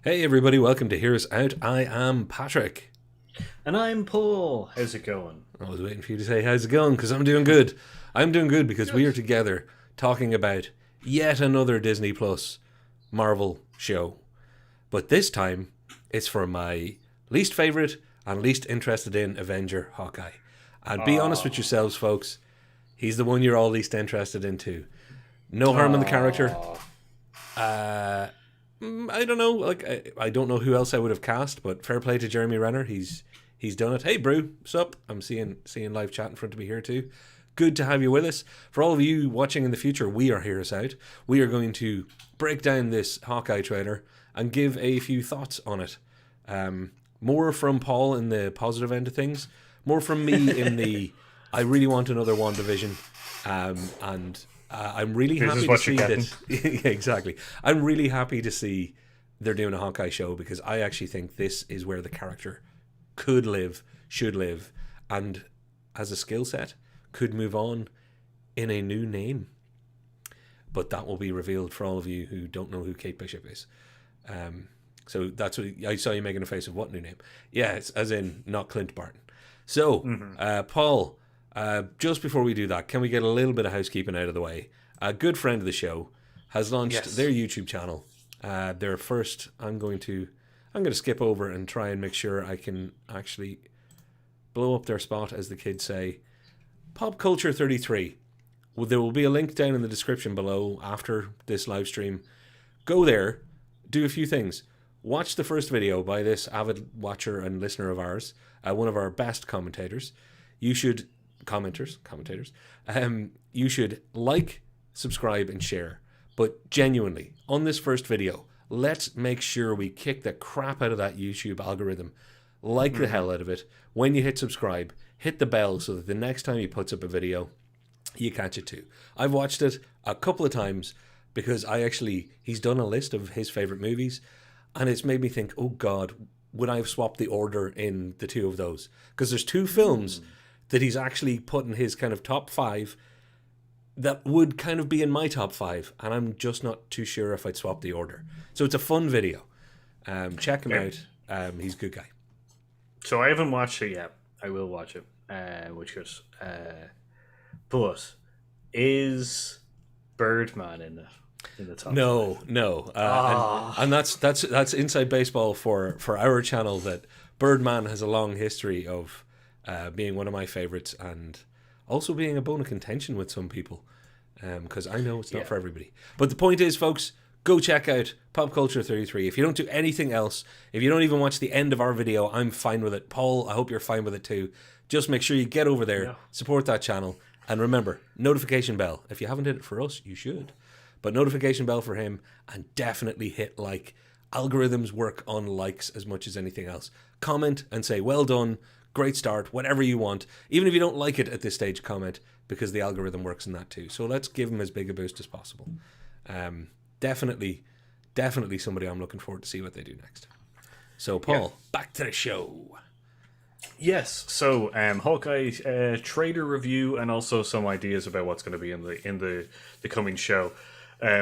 Hey everybody, welcome to Hear Us Out. I am Patrick. And I'm Paul. How's it going? I was waiting for you to say how's it going, because I'm doing good. I'm doing good because we are Good. together talking about yet another Disney Plus Marvel show. But this time, it's for my least favourite and least interested in Avenger, Hawkeye. And be honest with yourselves, folks, he's the one you're all least interested in too. No harm in the character. I don't know. I don't know who else I would have cast, but fair play to Jeremy Renner. He's done it. Hey, Brew, sup? I'm seeing live chat in front of me here too. Good to have you with us. For all of you watching in the future, we are Hear Us Out. We are going to break down this Hawkeye trailer and give a few thoughts on it. More from Paul in the positive end of things. More from me in the I really want another WandaVision. And I'm really happy to see that. Yeah, exactly. I'm really happy to see they're doing a Hawkeye show because I actually think this is where the character could live, should live, and as a skill set could move on in a new name. But that will be revealed for all of you who don't know who Kate Bishop is. So that's what I saw you making a face of. What new name? Yeah, it's as in not Clint Barton. So, Paul. Just before we do that, can we get a little bit of housekeeping out of the way? A good friend of the show has launched their YouTube channel. Their first, I'm going to skip over and try and make sure I can actually blow up their spot, as the kids say. Pop Culture 33. Well, there will be a link down in the description below after this live stream. Go there, do a few things. Watch the first video by this avid watcher and listener of ours, one of our best commentators. You should commentators. You should like, subscribe, and share. But genuinely, on this first video, let's make sure we kick the crap out of that YouTube algorithm. Like the hell out of it. When you hit subscribe, hit the bell so that the next time he puts up a video, you catch it too. I've watched it a couple of times because he's done a list of his favorite movies, and it's made me think, oh God, would I have swapped the order in the two of those? Because there's two films that he's actually put in his kind of top 5 that would kind of be in my top 5, and I'm just not too sure if I'd swap the order. So it's a fun video. Check him out. He's a good guy. So I haven't watched it yet. I will watch it, which is. But is Birdman in the top? No. And that's inside baseball for our channel. That Birdman has a long history of being one of my favorites, and also being a bone of contention with some people, because I know it's not for everybody. But the point is, folks, go check out Pop Culture 33. If you don't do anything else, if you don't even watch the end of our video, I'm fine with it. Paul, I hope you're fine with it too. Just make sure you get over there, support that channel, and remember, notification bell. If you haven't hit it for us, you should. But notification bell for him, and definitely hit like. Algorithms work on likes as much as anything else. Comment and say, well done, great start, whatever you want. Even if you don't like it at this stage, comment, because the algorithm works in that too. So let's give him as big a boost as possible. Definitely somebody I'm looking forward to see what they do next. So Paul, back to the show. Yes. So Hawkeye trailer review, and also some ideas about what's going to be in the coming show.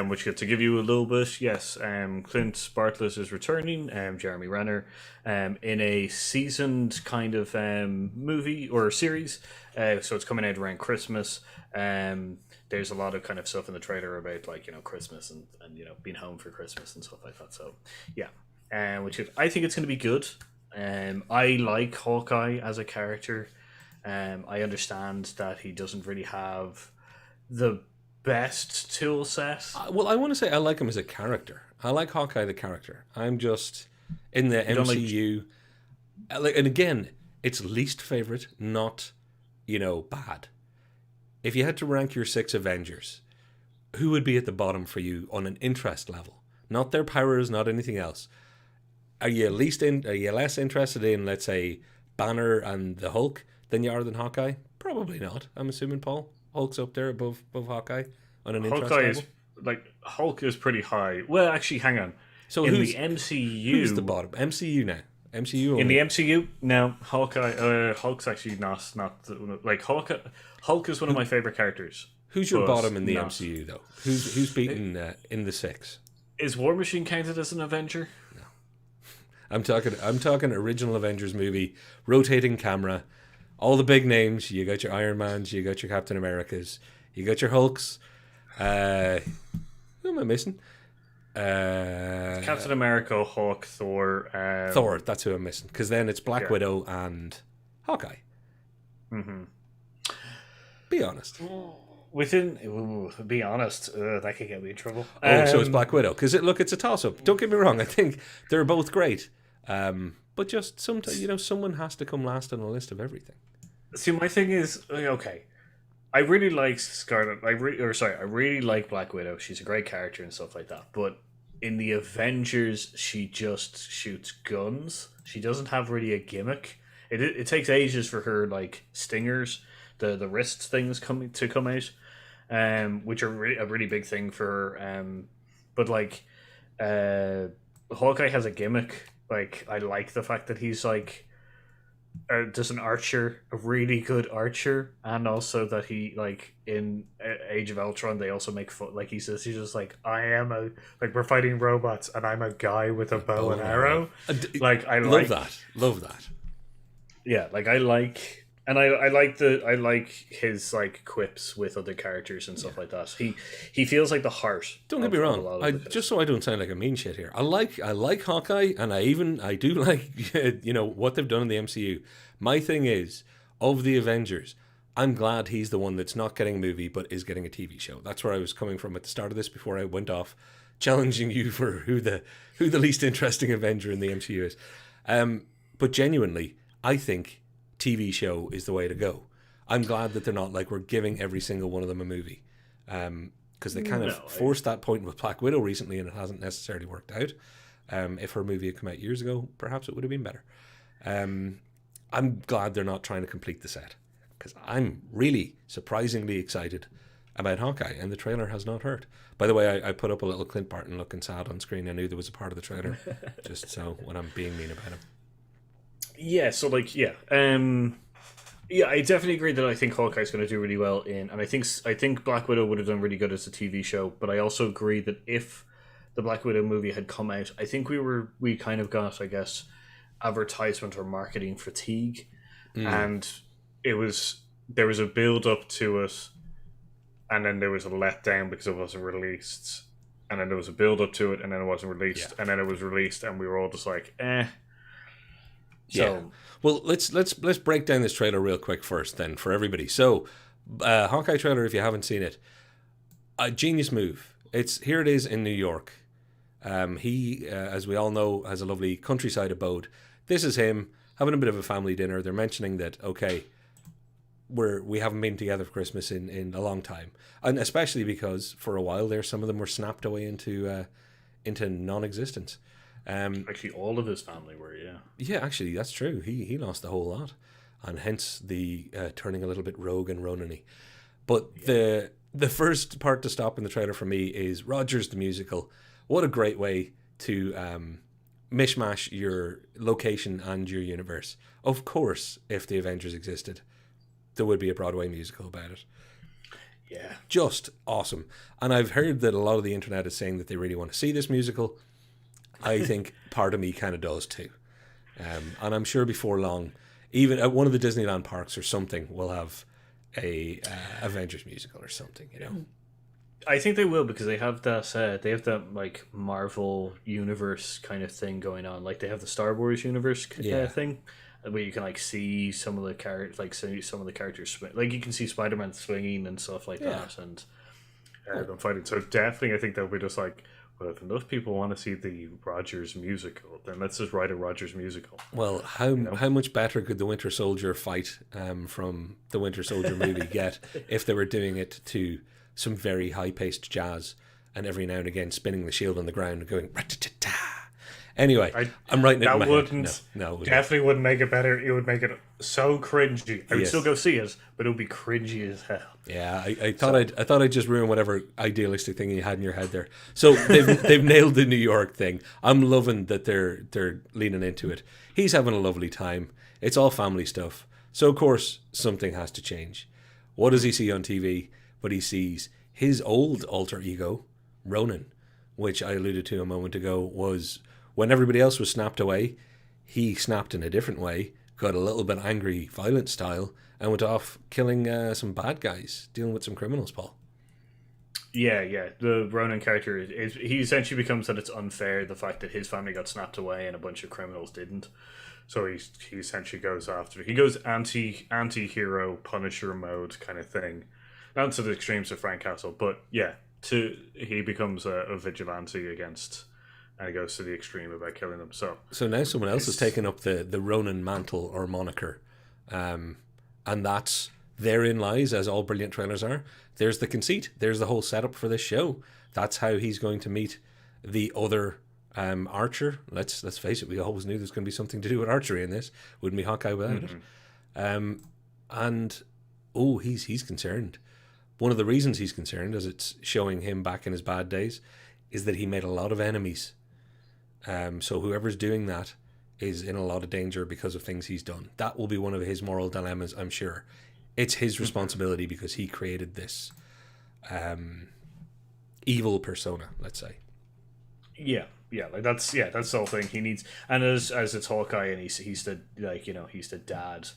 Which to give you a little bit, yes, Clint Barton is returning, Jeremy Renner, in a seasoned kind of movie or series. So it's coming out around Christmas. There's a lot of kind of stuff in the trailer about Christmas and being home for Christmas and stuff like that. So yeah, I think it's going to be good. I like Hawkeye as a character. I understand that he doesn't really have the best tool set. Well, I want to say I like him as a character. I like Hawkeye the character. I'm just in the MCU. And again, it's least favorite, not bad. If you had to rank your 6 Avengers, who would be at the bottom for you on an interest level? Not their powers, not anything else. Are you less interested in, let's say, Banner and the Hulk than you are than Hawkeye? Probably not. I'm assuming, Paul. Hulk's up there above Hawkeye on an interest level. Hulk is pretty high. Well, actually, hang on. So in the MCU, who's the bottom? MCU now. MCU only. In the MCU, no. Hawkeye. Hulk's actually not like Hawkeye. Hulk is one of my favorite characters. Who's your but bottom in the not. MCU though? Who's beaten in the 6? Is War Machine counted as an Avenger? I'm talking original Avengers movie, rotating camera, all the big names. You got your Iron Mans, you got your Captain Americas, you got your Hulks. Who am I missing? Captain America, Hulk, Thor. Thor. That's who I'm missing. Because then it's Black Widow and Hawkeye. Mm-hmm. Be honest. Be honest, that could get me in trouble. So it's Black Widow. Because it's a toss-up. Don't get me wrong. I think they're both great. But just sometimes, someone has to come last on a list of everything. See, my thing is, okay, I really like Scarlet. I really like Black Widow. She's a great character and stuff like that. But in the Avengers, she just shoots guns. She doesn't have really a gimmick. It takes ages for her stingers, the wrist things come out, which are a really big thing for her. But Hawkeye has a gimmick. I like the fact that he's just an archer, a really good archer, and also that he in Age of Ultron they also make fun. He says he's just I am we're fighting robots and I'm a guy with a bow and arrow. I love that. Yeah, I like his quips with other characters and stuff like that. He feels like the heart. Don't get me wrong. Just so I don't sound like a mean shit here. I like Hawkeye, and I do like what they've done in the MCU. My thing is, of the Avengers, I'm glad he's the one that's not getting a movie but is getting a TV show. That's where I was coming from at the start of this before I went off challenging you for who the least interesting Avenger in the MCU is. But genuinely, I think TV show is the way to go. I'm glad that they're not we're giving every single one of them a movie, because they kind of forced that point with Black Widow recently, and it hasn't necessarily worked out. If her movie had come out years ago, perhaps it would have been better. I'm glad they're not trying to complete the set, because I'm really surprisingly excited about Hawkeye, and the trailer has not hurt. By the way, I put up a little Clint Barton looking sad on screen. I knew there was a part of the trailer, just so when I'm being mean about him. Yeah, so I definitely agree that I think Hawkeye's going to do really well and I think Black Widow would have done really good as a TV show, but I also agree that if the Black Widow movie had come out, I think we kind of got, I guess, advertisement or marketing fatigue, and there was a build up to it, and then there was a letdown because it wasn't released, and then there was a build up to it, and then it wasn't released, and then it was released, and we were all just So, yeah. Well, let's break down this trailer real quick first, then, for everybody. So, Hawkeye trailer, if you haven't seen it, a genius move. Here it is in New York. He, as we all know, has a lovely countryside abode. This is him having a bit of a family dinner. They're mentioning that we haven't been together for Christmas in a long time, and especially because for a while there, some of them were snapped away into non-existence. Actually, all of his family were, yeah, actually, that's true. He lost a whole lot, and hence the turning a little bit rogue and Ronan-y. But the first part to stop in the trailer for me is Rogers the musical. What a great way to mishmash your location and your universe. Of course, if the Avengers existed, there would be a Broadway musical about it. Yeah, just awesome. And I've heard that a lot of the internet is saying that they really want to see this musical. I think part of me kind of does too. And I'm sure before long, even at one of the Disneyland parks or something, we'll have a Avengers musical or something, I think they will, because they have that Marvel universe kind of thing going on. They have the Star Wars universe thing, where you can see some of the characters, some of the characters swing. You can see Spider-Man swinging and stuff like that, and them fighting. So definitely, I think they'll be just well, if enough people want to see the Rogers musical, then let's just write a Rogers musical. Well, how much better could the Winter Soldier fight from the Winter Soldier movie get if they were doing it to some very high-paced jazz and every now and again spinning the shield on the ground and going rat-ta-ta-ta. Anyway, I'm writing it in my head. No, definitely wouldn't make it better. It would make it so cringy. I would still go see it, but it would be cringy as hell. Yeah, I thought I'd just ruin whatever idealistic thing you had in your head there. So they've nailed the New York thing. I'm loving that they're leaning into it. He's having a lovely time. It's all family stuff. So of course something has to change. What does he see on TV? but he sees his old alter ego, Ronan, which I alluded to a moment ago, was when everybody else was snapped away, he snapped in a different way, got a little bit angry, violent style, and went off killing some bad guys, dealing with some criminals, Paul. Yeah. The Ronan character he essentially becomes that it's unfair the fact that his family got snapped away and a bunch of criminals didn't. So he essentially goes anti-hero Punisher mode kind of thing. Not to the extremes of Frank Castle, but yeah, he becomes a vigilante against, and he goes to the extreme about killing them. So now someone else has taken up the Ronan mantle or moniker, and that's therein lies, as all brilliant trailers are. There's the conceit. There's the whole setup for this show. That's how he's going to meet the other archer. Let's face it. We always knew there's going to be something to do with archery in this. Wouldn't be Hawkeye without it. And he's concerned. One of the reasons he's concerned, as it's showing him back in his bad days, is that he made a lot of enemies. So whoever's doing that is in a lot of danger because of things he's done. That will be one of his moral dilemmas, I'm sure. It's his responsibility because he created this evil persona, let's say. Yeah, that's the whole thing. He needs, and as it's Hawkeye, and he's the he's the dad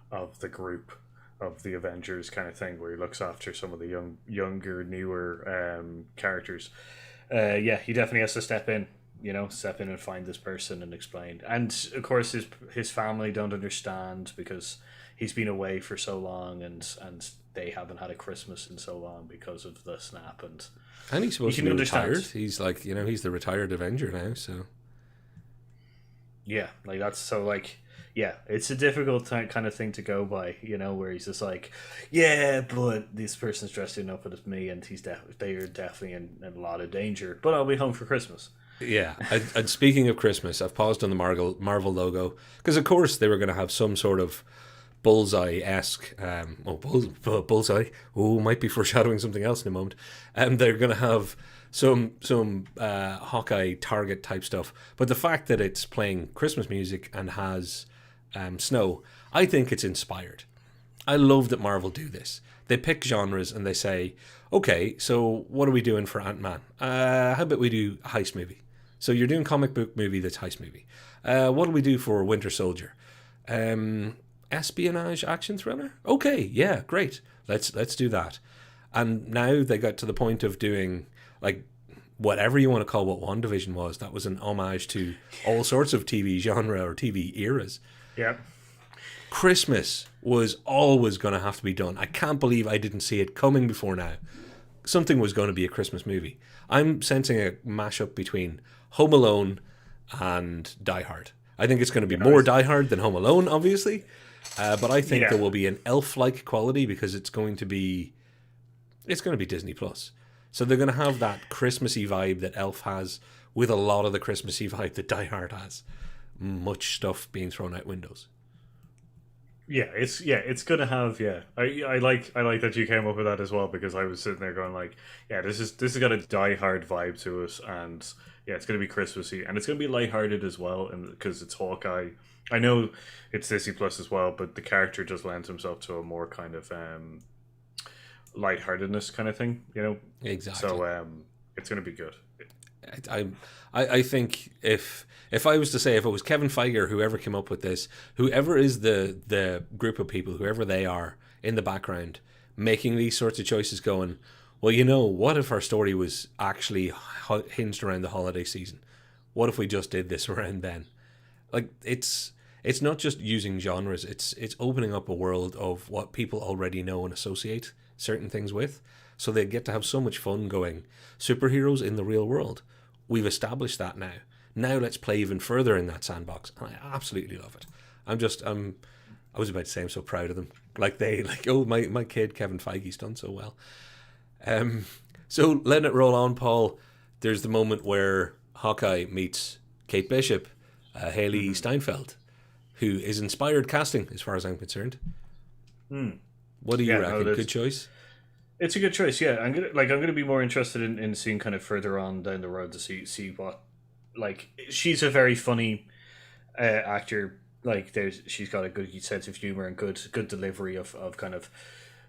of the group of the Avengers kind of thing, where he looks after some of the younger, newer characters. He definitely has to step in and find this person and explain. And of course, his family don't understand because he's been away for so long, and they haven't had a Christmas in so long because of the snap. And he's supposed to be retired. He's like, he's the retired Avenger now, so. Yeah, it's a difficult kind of thing to go by, where he's just like, yeah, but this person's dressed enough as me, and they are definitely in a lot of danger, but I'll be home for Christmas. Yeah, and speaking of Christmas, I've paused on the Marvel logo, because of course they were going to have some sort of bullseye-esque, bullseye, might be foreshadowing something else in a moment, they're going to have some Hawkeye Target type stuff, but the fact that it's playing Christmas music and has snow, I think it's inspired. I love that Marvel do this. They pick genres and they say, okay, so what are we doing for Ant-Man? How about we do a heist movie? So you're doing comic book movie that's heist movie. What do we do for Winter Soldier? Espionage action thriller? Okay, yeah, great. Let's do that. And now they got to the point of doing, like, whatever you want to call what WandaVision was. That was an homage to all sorts of TV genre or TV eras. Yeah. Christmas was always going to have to be done. I can't believe I didn't see it coming before now. Something was going to be a Christmas movie. I'm sensing a mashup between Home Alone and Die Hard. I think it's going to be more Die Hard than Home Alone, obviously. But I think there will be an elf-like quality because it's going to be Disney Plus. So they're going to have that Christmassy vibe that Elf has with a lot of the Christmassy vibe that Die Hard has. Much stuff being thrown out windows. It's gonna have I like that you came up with that as well, because I was sitting there going like, this has got a Die Hard vibe to it, and it's gonna be Christmassy, and it's gonna be lighthearted as well, and because it's Hawkeye. I know it's Disney Plus as well, but the character just lends himself to a more kind of lightheartedness kind of thing, Exactly. So it's gonna be good. I think if I was to say, if it was Kevin Feige or whoever came up with this, whoever is the group of people, whoever they are in the background, making these sorts of choices, going, well, what if our story was actually hinged around the holiday season? What if we just did this around then? Like, it's not just using genres, it's opening up a world of what people already know and associate certain things with, so they get to have so much fun going, superheroes in the real world. We've established that now. Now let's play even further in that sandbox. And I absolutely love it. I was about to say I'm so proud of them. My kid Kevin Feige's done so well. So letting it roll on, Paul, there's the moment where Hawkeye meets Kate Bishop, Hailee Steinfeld, who is inspired casting as far as I'm concerned. What do you reckon? Good choice? It's a good choice, yeah. I'm gonna be more interested in seeing kind of further on down the road to see what, like, she's a very funny actor. Like, she's got a good sense of humor and good delivery of kind of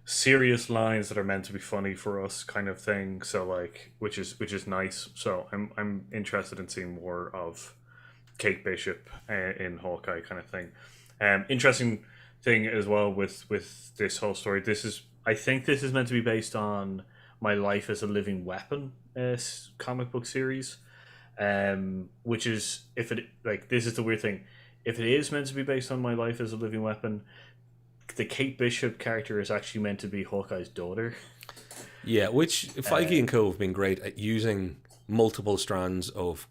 serious lines that are meant to be funny for us, kind of thing. So like, which is nice. So I'm interested in seeing more of Kate Bishop in Hawkeye, kind of thing. Interesting thing as well with this whole story. I think this is meant to be based on My Life as a Living Weapon comic book series. Which is, if it like, this is the weird thing. If it is meant to be based on My Life as a Living Weapon, the Kate Bishop character is actually meant to be Hawkeye's daughter. Yeah, which Feige and Co have been great at using multiple strands of,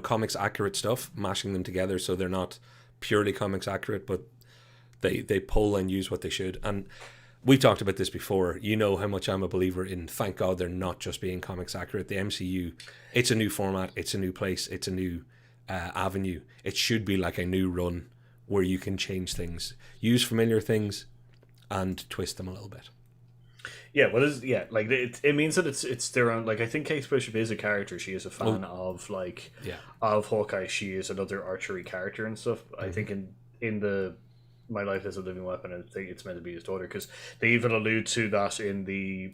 comics accurate stuff, mashing them together so they're not purely comics accurate, but they pull and use what they should. And we've talked about this before. You know how much I'm a believer in, thank God they're not just being comics accurate. The MCU, it's a new format, it's a new place, it's a new avenue. It should be like a new run where you can change things, use familiar things, and twist them a little bit. Yeah, like it means that it's their own. Like, I think Kate Bishop is a character. She is a fan of of Hawkeye. She is another archery character and stuff. Mm-hmm. I think in the My Life as a Living Weapon, I think it's meant to be his daughter, because they even allude to that in the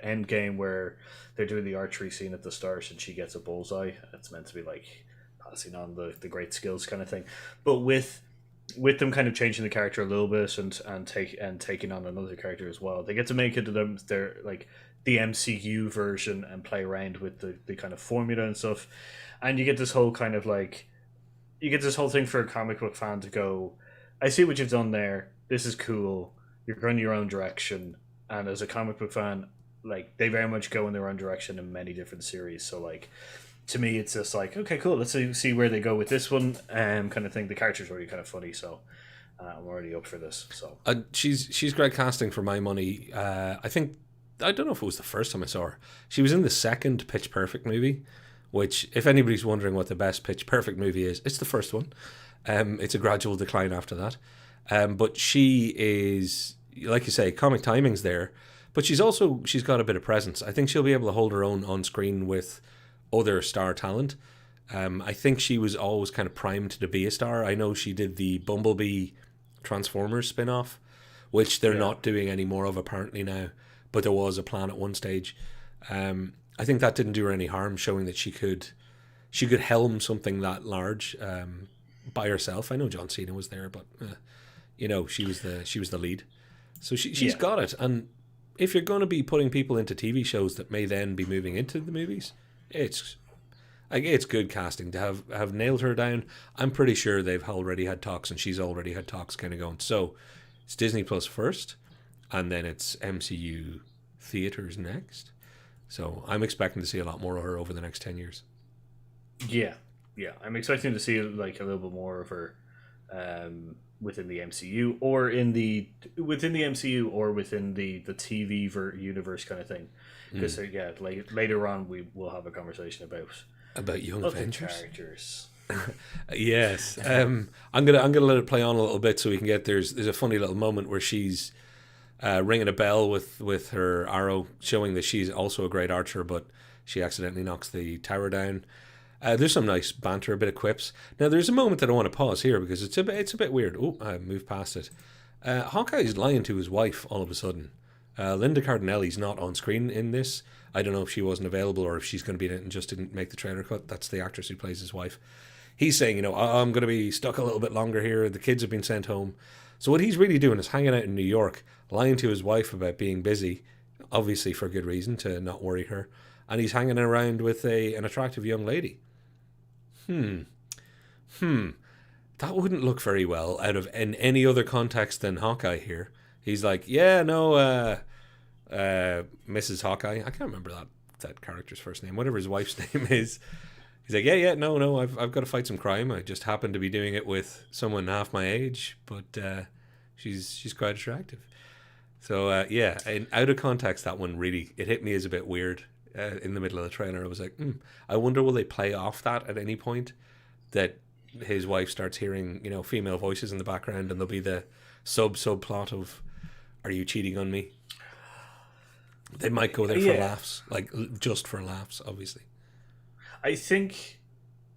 end game where they're doing the archery scene at the start and she gets a bullseye. It's meant to be like passing on the great skills kind of thing, but with them kind of changing the character a little bit and taking on another character as well, they get to make it to them their like the MCU version and play around with the kind of formula and stuff, and you get this whole kind of like thing for a comic book fan to go, I see what you've done there. This is cool. You're going your own direction. And as a comic book fan, like, they very much go in their own direction in many different series. So, like, to me, it's just like, okay, cool. Let's see where they go with this one. Kind of thing. The character's already kind of funny, so I'm already up for this. So she's great casting for my money. I don't know if it was the first time I saw her. She was in the second Pitch Perfect movie, which, if anybody's wondering what the best Pitch Perfect movie is, it's the first one. It's a gradual decline after that. But she is, like you say, comic timing's there, but she's got a bit of presence. I think she'll be able to hold her own on screen with other star talent. I think she was always kind of primed to be a star. I know she did the Bumblebee Transformers spin-off, which they're not doing any more of apparently now, but there was a plan at one stage. I think that didn't do her any harm, showing that she could helm something that large by herself. I know John Cena was there, but she was the lead, so she's got it. And if you're going to be putting people into TV shows that may then be moving into the movies, it's good casting to have nailed her down. I'm pretty sure they've already had talks, and she's already had talks kind of going. So it's Disney Plus first, and then it's MCU theaters next. So I'm expecting to see a lot more of her over the next 10 years. Yeah. I'm expecting to see like a little bit more of her within the MCU or within the MCU or within the TV universe kind of thing. Because like later on we will have a conversation about Young Avengers characters. Yes. I'm gonna let it play on a little bit so we can get there's a funny little moment where she's ringing a bell with her arrow, showing that she's also a great archer, but she accidentally knocks the tower down. There's some nice banter, a bit of quips. Now, there's a moment that I want to pause here because it's a bit weird. Oh, I moved past it. Hawkeye's lying to his wife all of a sudden. Linda Cardinelli's not on screen in this. I don't know if she wasn't available or if she's going to be in it and just didn't make the trailer cut. That's the actress who plays his wife. He's saying, I'm going to be stuck a little bit longer here. The kids have been sent home. So what he's really doing is hanging out in New York, lying to his wife about being busy, obviously for good reason, to not worry her. And he's hanging around with an attractive young lady. That wouldn't look very well in any other context than Hawkeye here. He's like, Mrs. Hawkeye. I can't remember that character's first name, whatever his wife's name is. He's like, no, I've got to fight some crime. I just happen to be doing it with someone half my age, but she's quite attractive. So out of context, that one really, it hit me as a bit weird. In the middle of the trailer, I was like, I wonder will they play off that at any point, that his wife starts hearing female voices in the background, and there'll be the subplot of, are you cheating on me? They might go there for laughs, like just for laughs, obviously. I think,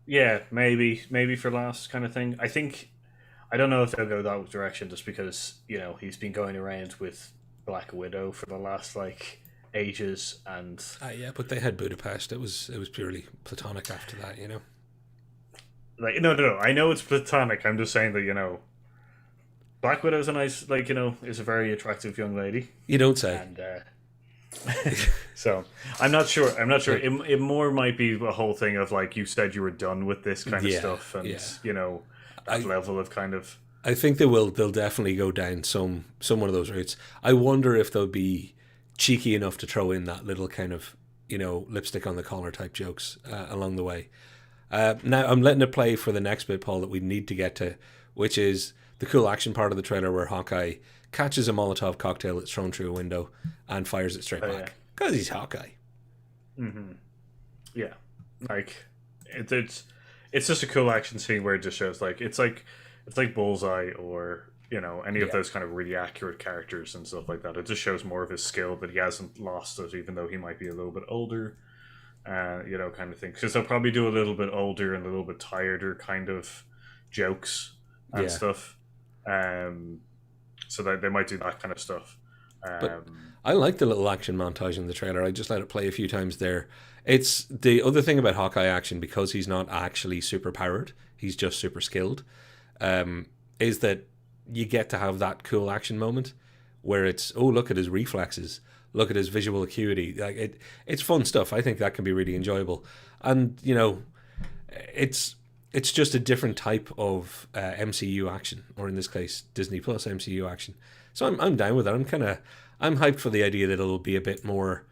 maybe for laughs kind of thing. I don't know if they'll go that direction, just because he's been going around with Black Widow for the last like ages, and Yeah, but they had Budapest. It was purely platonic after that, you know. like no. I know it's platonic. I'm just saying that Black Widow's a nice is a very attractive young lady, You don't say. and so I'm not sure. It more might be a whole thing of like you said you were done with this kind of Yeah, stuff, and yeah. that level of kind of I think they'll definitely go down some one of those routes. I wonder if they'll be cheeky enough to throw in that little kind of lipstick on the collar type jokes along the way. Now I'm letting it play for the next bit, Paul, that we need to get to, which is the cool action part of the trailer where Hawkeye catches a Molotov cocktail that's thrown through a window and fires it straight back because he's Hawkeye. yeah, like it's just a cool action scene where it just shows like it's like Bullseye or any of those kind of really accurate characters and stuff like that. It just shows more of his skill, that he hasn't lost it, even though he might be a little bit older, kind of thing. Because they'll probably do a little bit older and a little bit tireder kind of jokes and stuff. So that they might do that kind of stuff. But I like the little action montage in the trailer. I just let it play a few times there. It's the other thing about Hawkeye action, because he's not actually super powered, he's just super skilled, is that you get to have that cool action moment where it's, oh, look at his reflexes, look at his visual acuity. Like it's fun stuff. I think that can be really enjoyable. And, it's just a different type of MCU action, or in this case, Disney Plus MCU action. So I'm down with it. I'm hyped for the idea that it'll be a bit more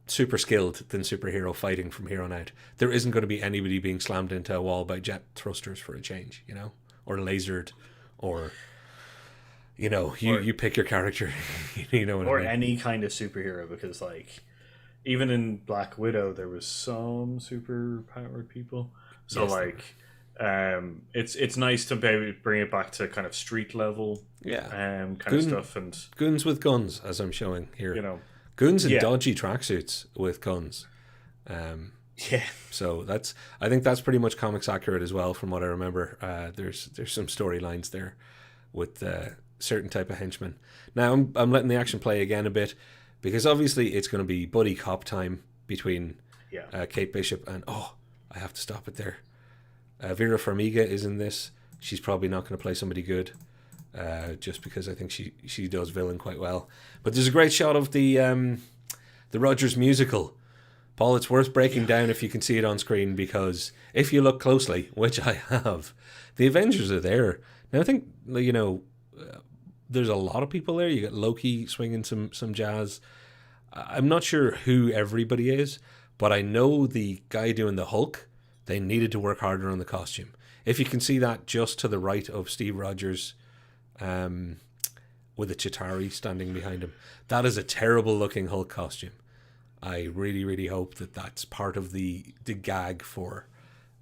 super skilled than superhero fighting from here on out. There isn't going to be anybody being slammed into a wall by jet thrusters for a change, or lasered, or you pick your character, what or I mean? any kind of superhero, because like even in Black Widow there was some super powered people. So it's nice to maybe bring it back to kind of street level, kind of stuff, and goons with guns, as I'm showing here. Goons in dodgy tracksuits with guns. So I think that's pretty much comics accurate as well, from what I remember. There's some storylines there with certain type of henchmen. Now I'm letting the action play again a bit, because obviously it's going to be buddy cop time between Kate Bishop and I have to stop it there. Vera Farmiga is in this. She's probably not going to play somebody good, just because I think she does villain quite well. But there's a great shot of the Rogers musical. Paul, it's worth breaking down if you can see it on screen, because if you look closely, which I have, the Avengers are there. Now I think there's a lot of people there. You got Loki swinging some jazz. I'm not sure who everybody is, but I know the guy doing the Hulk, they needed to work harder on the costume. If you can see that just to the right of Steve Rogers, with a Chitauri standing behind him, that is a terrible looking Hulk costume. I really, really hope that that's part of the gag for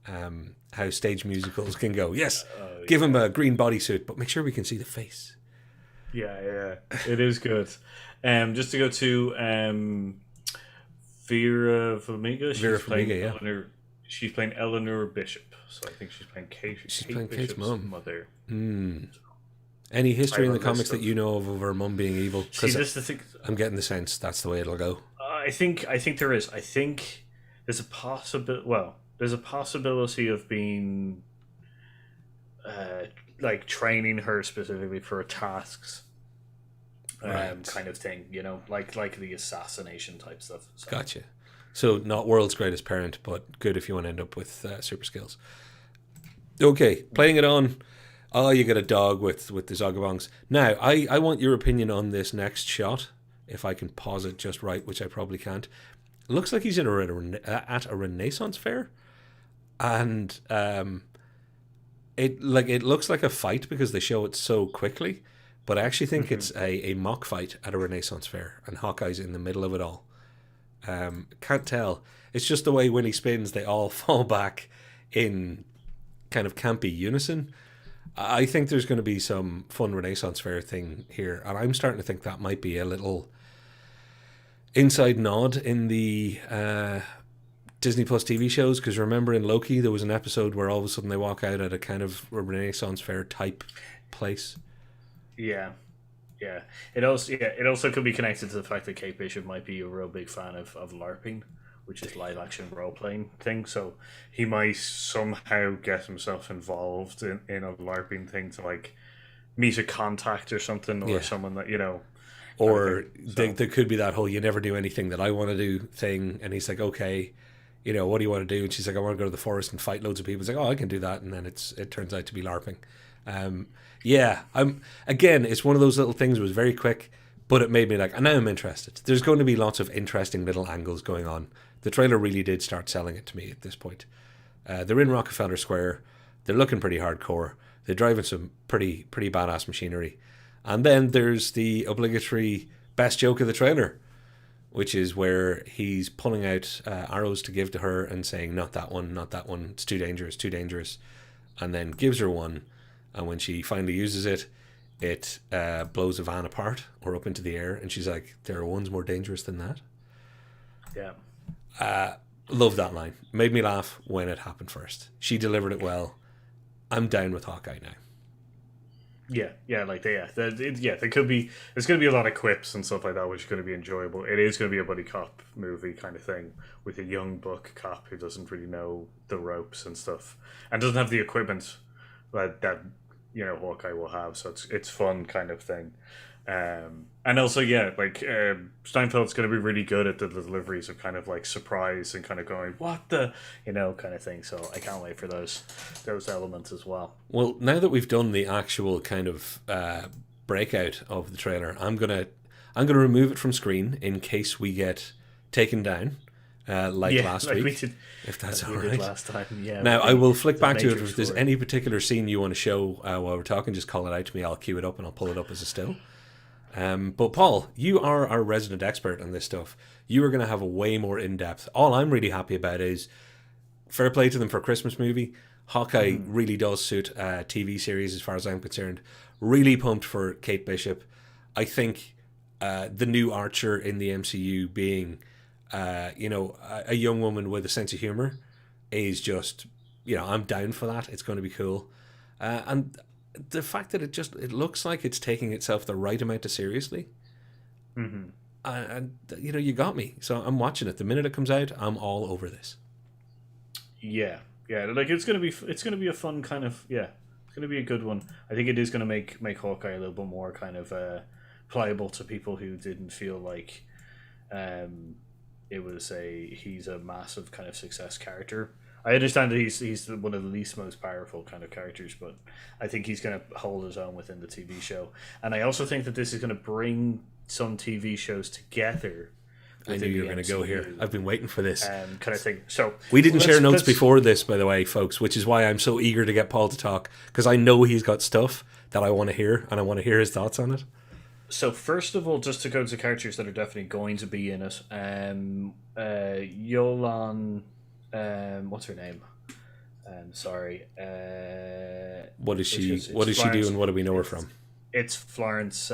how stage musicals can go. Yes, give him a green bodysuit, but make sure we can see the face. Yeah, it is good. Just to go to Vera Farmiga. She's playing Eleanor Bishop, so I think she's playing Kate. She's playing Kate's Bishop's mum. Mother. Any history in the comics that you know of her mum being evil? Because I'm getting the sense that's the way it'll go. I think there is. I think there's a possibility of being like training her specifically for tasks, kind of thing. Like the assassination type stuff. So. Gotcha. So not world's greatest parent, but good if you want to end up with super skills. Okay, playing it on. Oh, you get a dog with the Zogabongs. Now, I want your opinion on this next shot, if I can pause it just right, which I probably can't. It looks like he's at a Renaissance fair, and it looks like a fight because they show it so quickly, but I actually think it's a mock fight at a Renaissance fair, and Hawkeye's in the middle of it all. Can't tell. It's just the way when he spins, they all fall back in kind of campy unison. I think there's going to be some fun Renaissance fair thing here, and I'm starting to think that might be a little inside nod in the Disney Plus TV shows, because remember in Loki there was an episode where all of a sudden they walk out at a kind of a Renaissance fair type place. Yeah, Yeah. It also could be connected to the fact that Kate Bishop might be a real big fan of LARPing, which is live action role playing thing. So he might somehow get himself involved in a LARPing thing to like meet a contact or something, or someone that Or there could be that whole "you never do anything that I want to do" thing, and he's like, "Okay, what do you want to do?" And she's like, "I want to go to the forest and fight loads of people." He's like, "Oh, I can do that," and then it turns out to be LARPing. It's one of those little things. It was very quick, but it made me like, and now I'm interested. There's going to be lots of interesting little angles going on. The trailer really did start selling it to me at this point. They're in Rockefeller Square. They're looking pretty hardcore. They're driving some pretty badass machinery. And then there's the obligatory best joke of the trailer, which is where he's pulling out arrows to give to her and saying, "Not that one, not that one. It's too dangerous, too dangerous." And then gives her one. And when she finally uses it, it blows a van apart or up into the air. And she's like, "There are ones more dangerous than that." Yeah. Love that line. Made me laugh when it happened first. She delivered it well. I'm down with Hawkeye now. There could be. There's going to be a lot of quips and stuff like that, which is going to be enjoyable. It is going to be a buddy cop movie kind of thing with a young buck cop who doesn't really know the ropes and stuff, and doesn't have the equipment that Hawkeye will have. So it's fun kind of thing. And also, Steinfeld's going to be really good at the deliveries of kind of like surprise and kind of going, "What the," kind of thing. So I can't wait for those elements as well. Well, now that we've done the actual kind of breakout of the trailer, I'm gonna remove it from screen in case we get taken down, last week. We did, if that's all we did right. last time. Yeah. Now I will flick back to it. If there's any particular scene you want to show while we're talking, just call it out to me. I'll cue it up and I'll pull it up as a still. But Paul, you are our resident expert on this stuff. You are going to have a way more in-depth. All I'm really happy about is fair play to them for a Christmas movie. Hawkeye really does suit a TV series as far as I'm concerned. Really pumped for Kate Bishop. I think the new Archer in the MCU being, a young woman with a sense of humor is just, I'm down for that. It's going to be cool. And the fact that it looks like it's taking itself the right amount of seriously, and you got me. So I'm watching it. The minute it comes out, I'm all over this. Yeah. Like it's gonna be a fun kind of It's gonna be a good one. I think it is gonna make Hawkeye a little bit more kind of pliable to people who didn't feel like he's a massive kind of success character. I understand that he's one of the least most powerful kind of characters, but I think he's going to hold his own within the TV show. And I also think that this is going to bring some TV shows together. I knew you were going to go here. I've been waiting for this kind of thing. So we didn't share notes before this, by the way, folks, which is why I'm so eager to get Paul to talk, because I know he's got stuff that I want to hear, and I want to hear his thoughts on it. So first of all, just to go to characters that are definitely going to be in it, Yolan. What's her name? Sorry. What does she do, and what do we know her from? It's Florence.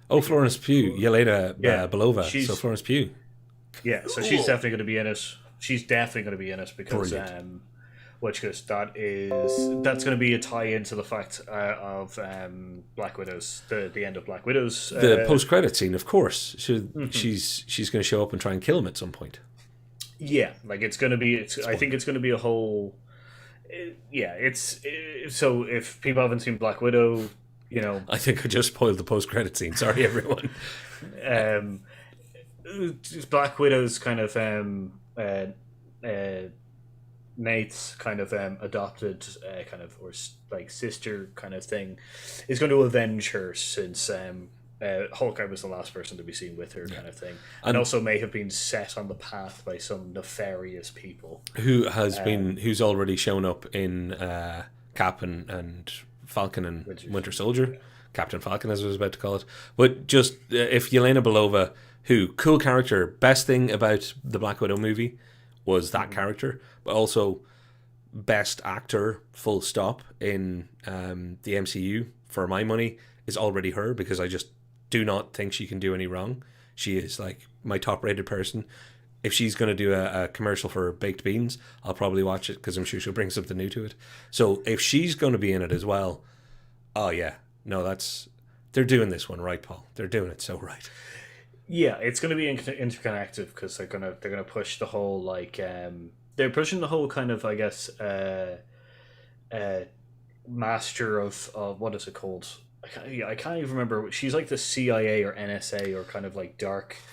Florence Pugh, Yelena Belova. So Florence Pugh. Yeah, so she's definitely going to be in it. She's definitely going to be in it because that's going to be a tie-in to the fact of Black Widow's the end of Black Widow's the post-credit scene. Of course, she's going to show up and try and kill him at some point. Yeah, like it's going to be. I think it's going to be a whole. So if people haven't seen Black Widow, I think I just spoiled the post-credit scene. Sorry, everyone. Black Widow's kind of Nate's kind of adopted kind of or like sister kind of thing is going to avenge her since Hawkeye was the last person to be seen with her, kind of thing, and also may have been set on the path by some nefarious people who's already shown up in Cap and Falcon and Winter Soldier, Captain Falcon as I was about to call it. But just if Yelena Belova, who cool character, best thing about the Black Widow movie was that character, but also best actor full stop in the MCU for my money is already her, because I just do not think she can do any wrong. She is like my top rated person. If she's going to do a commercial for baked beans, I'll probably watch it because I'm sure she'll bring something new to it. So if she's going to be in it as well, oh yeah, no, that's They're doing this one right, Paul. They're doing it so right. Yeah, it's going to be interconnected because they're gonna push the whole like they're pushing the whole kind of, I guess, uh, master of what is it called? I can't even remember. She's like the CIA or NSA or kind of like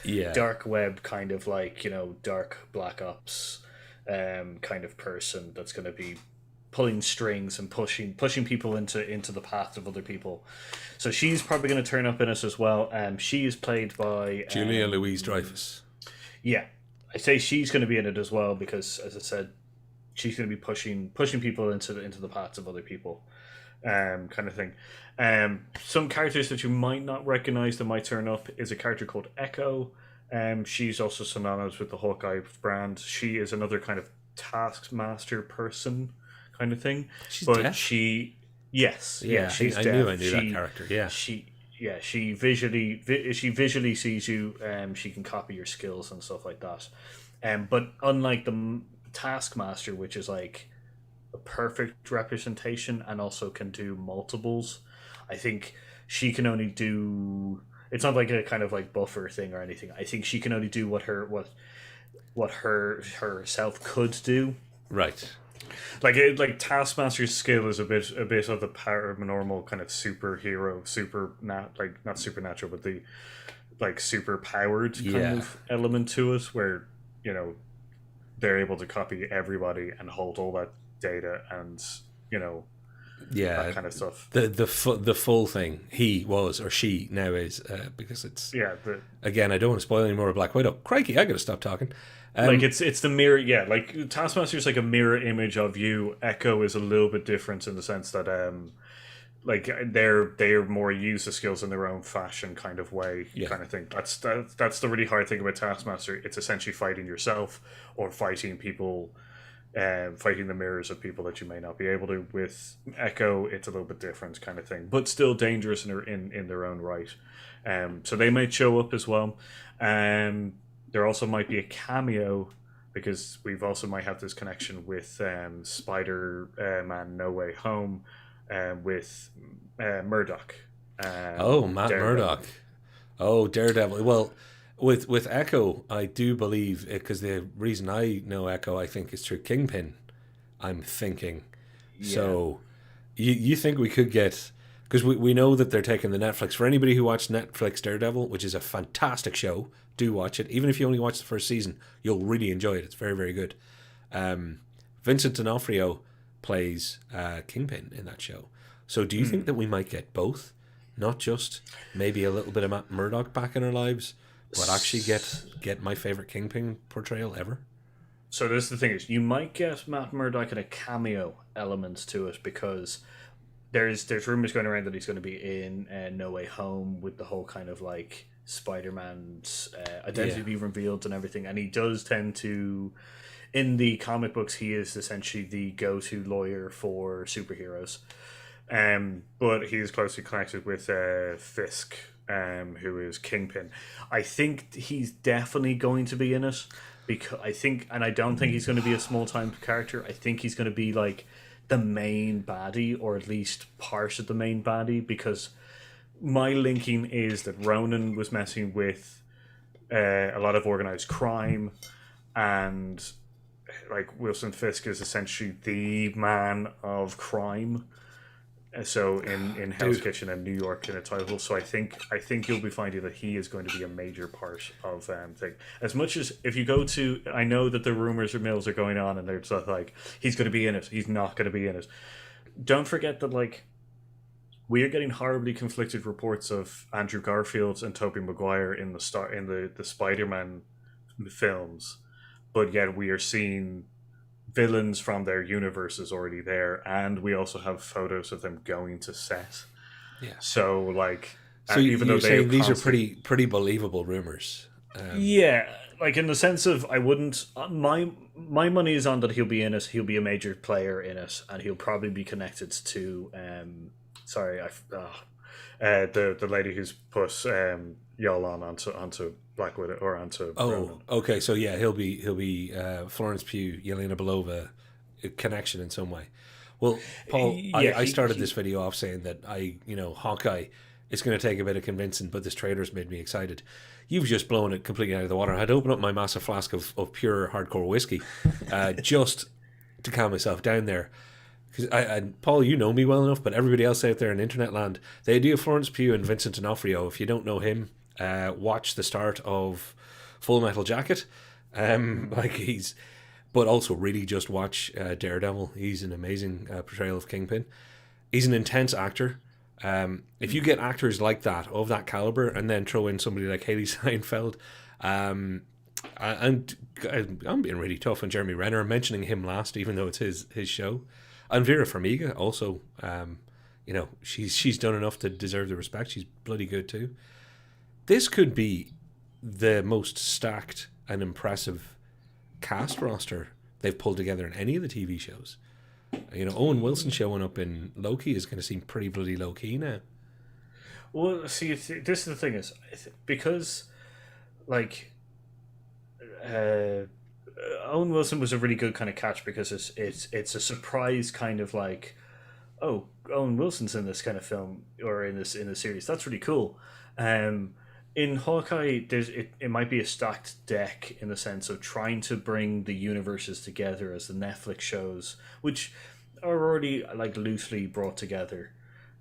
Yeah. dark web kind of like, dark black ops kind of person that's going to be pulling strings and pushing people into the path of other people. So she's probably going to turn up in us as well. She is played by Julia Louis-Dreyfus. Yeah, I say she's going to be in it as well because, as I said, she's going to be pushing people into the paths of other people, kind of thing. Some characters that you might not recognize that might turn up is a character called Echo. She's also synonymous with the Hawkeye brand. She is another kind of taskmaster person, kind of thing. She's deaf? Yes, she's I deaf. knew that character. Yeah, she visually sees you. She can copy your skills and stuff like that. But unlike the Taskmaster, which is like a perfect representation and also can do multiples, I think she can only do. It's not like a kind of like buffer thing or anything. I think she can only do what herself could do. Right. Like Taskmaster's skill is a bit of the paranormal kind of superhero, not supernatural, but the like super powered kind of element to it, where they're able to copy everybody and hold all that data and that kind of stuff. The full thing. He was, or she now is, because it's again. I don't want to spoil any more of Black Widow. Crikey, I got to stop talking. It's the mirror. Yeah, like Taskmaster's like a mirror image of you. Echo is a little bit different in the sense that like they're more use the skills in their own fashion kind of way, kind of thing. That's the really hard thing about Taskmaster. It's essentially fighting yourself or fighting people. Fighting the mirrors of people that you may not be able to. With Echo, it's a little bit different kind of thing, but still dangerous in their own right. So they might show up as well. There also might be a cameo because we've also might have this connection with Spider-Man No Way Home with Murdock. Matt Murdock. Oh, Daredevil. Well, with Echo, I do believe, because the reason I know Echo, I think, is through Kingpin, I'm thinking. Yeah. So you think we could get... Because we know that they're taking the Netflix. For anybody who watched Netflix Daredevil, which is a fantastic show, do watch it. Even if you only watch the first season, you'll really enjoy it. It's very, very good. Vincent D'Onofrio plays Kingpin in that show. So do you think that we might get both? Not just maybe a little bit of Matt Murdock back in our lives, but actually get my favorite Kingpin portrayal ever? So this is the thing, is you might get Matt Murdock in a cameo element to it because there's rumors going around that he's going to be in No Way Home with the whole kind of like Spider-Man's identity being revealed and everything, and he does tend to, in the comic books, he is essentially the go-to lawyer for superheroes. But he is closely connected with Fisk, who is Kingpin. I think he's definitely going to be in it because I don't think he's going to be a small-time character. I think he's going to be like the main baddie, or at least part of the main baddie, because my linking is that Ronan was messing with a lot of organized crime, and like Wilson Fisk is essentially the man of crime. So in Hell's Kitchen and New York in a title. So I think you'll be finding that he is going to be a major part of thing. As much as if you go to, I know that the rumors or mills are going on and they're just like, he's going to be in it, he's not going to be in it. Don't forget that like we are getting horribly conflicted reports of Andrew Garfield and Tobey Maguire in the Spider-Man films, but yet we are seeing villains from their universe is already there, and we also have photos of them going to set. Yeah. So like, so even though these are pretty believable rumors. Yeah, like in the sense of I wouldn't. My money is on that he'll be in it. He'll be a major player in it, and he'll probably be connected to. The lady who's put Yelena onto Black Widow or onto. Ronan. Okay, so yeah, he'll be Florence Pugh, Yelena Belova connection in some way. Well, Paul, I started this video off saying that Hawkeye It's going to take a bit of convincing, but this trailer's made me excited. You've just blown it completely out of the water. I had to open up my massive flask of pure hardcore whiskey just to calm myself down there. And Paul, you know me well enough, but everybody else out there in internet land, the idea of Florence Pugh and Vincent D'Onofrio, if you don't know him, watch the start of Full Metal Jacket. But also really just watch Daredevil. He's an amazing portrayal of Kingpin. He's an intense actor. If you get actors like that, of that caliber, and then throw in somebody like Hailee Steinfeld, I'm being really tough on Jeremy Renner. I'm mentioning him last, even though it's his show. And Vera Farmiga also, she's done enough to deserve the respect. She's bloody good too. This could be the most stacked and impressive cast roster they've pulled together in any of the TV shows. Owen Wilson showing up in Loki is going to seem pretty bloody low key now. Well, see, this is the thing is because, like, Owen Wilson was a really good kind of catch because it's a surprise kind of like, oh, Owen Wilson's in this kind of film or in the series. That's really cool. In Hawkeye, it might be a stacked deck in the sense of trying to bring the universes together as the Netflix shows, which are already like loosely brought together,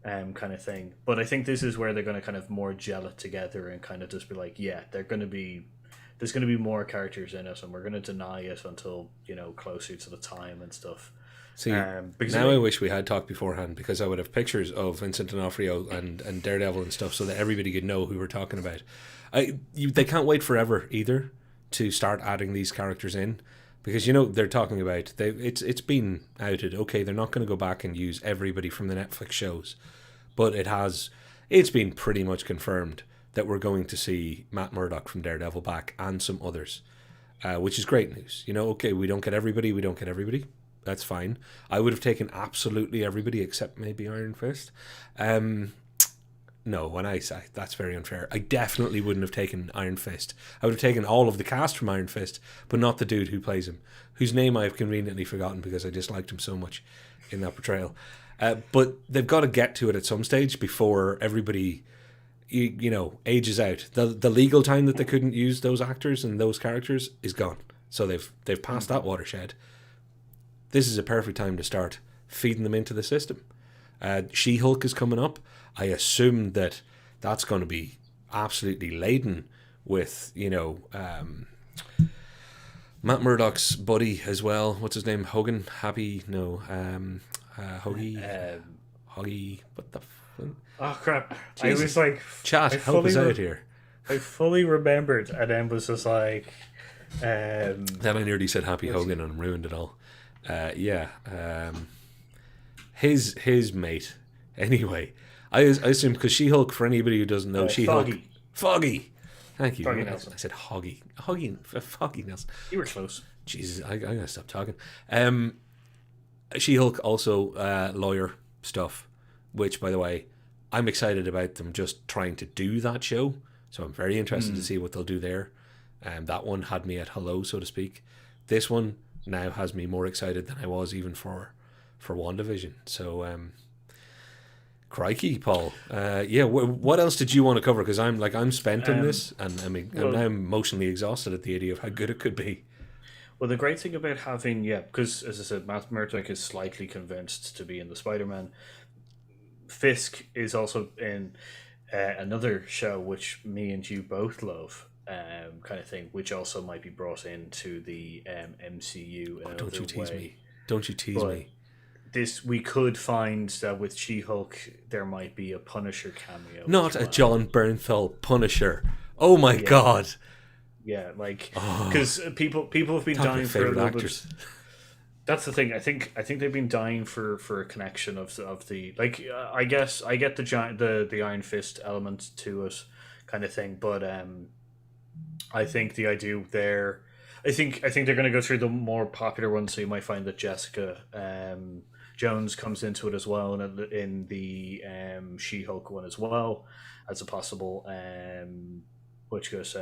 kind of thing. But I think this is where they're going to kind of more gel it together and kind of just be like, yeah, there's going to be more characters in it, and we're going to deny it until closer to the time and stuff. See, now I wish we had talked beforehand, because I would have pictures of Vincent D'Onofrio and Daredevil and stuff so that everybody could know who we're talking about. They can't wait forever either to start adding these characters in, because they're talking about it's been outed. Okay, they're not going to go back and use everybody from the Netflix shows, but it's been pretty much confirmed that we're going to see Matt Murdock from Daredevil back and some others, which is great news. Okay, we don't get everybody. That's fine. I would have taken absolutely everybody except maybe Iron Fist. No, when I say that's very unfair. I definitely wouldn't have taken Iron Fist. I would have taken all of the cast from Iron Fist, but not the dude who plays him, whose name I've conveniently forgotten because I disliked him so much in that portrayal. But they've got to get to it at some stage before everybody, ages out. The legal time that they couldn't use those actors and those characters is gone. So they've passed that watershed. This is a perfect time to start feeding them into the system. She-Hulk is coming up. I assume that's going to be absolutely laden with, Matt Murdock's buddy as well. What's his name? Hogan? Happy? No. Hoggy? Hoggy? What the fuck? Oh, crap. Jesus. I was like... Chat, help us out here. I fully remembered, and then was just like... Then I nearly said Happy Hogan and ruined it all. His mate. Anyway, I assume because She-Hulk, for anybody who doesn't know, She-Hulk. Foggy. Thank you. Foggy Nelson. I said Foggy Nelson. You were close. Jesus, I gotta stop talking. She-Hulk also lawyer stuff, which, by the way, I'm excited about them just trying to do that show. So I'm very interested to see what they'll do there. That one had me at hello, so to speak. This one now has me more excited than I was even for WandaVision. So, crikey, Paul. What else did you want to cover? Because I'm spent on this, and I'm now emotionally exhausted at the idea of how good it could be. Well, the great thing about having, because as I said, Matt Murdock is slightly convinced to be in the Spider-Man. Fisk is also in another show which me and you both love. Kind of thing, which also might be brought into the MCU. Don't you tease me! Don't you tease me! We could find that with She-Hulk, there might be a Punisher cameo. Not a John Bernthal Punisher. Oh my God! Yeah, because people have been dying for a little bit. That's the thing. I think they've been dying for a connection of the I guess I get the Iron Fist element to it, kind of thing, but I think the idea there, I think they're going to go through the more popular ones. So you might find that Jessica Jones comes into it as well, and in the She-Hulk one as well as a possible, which goes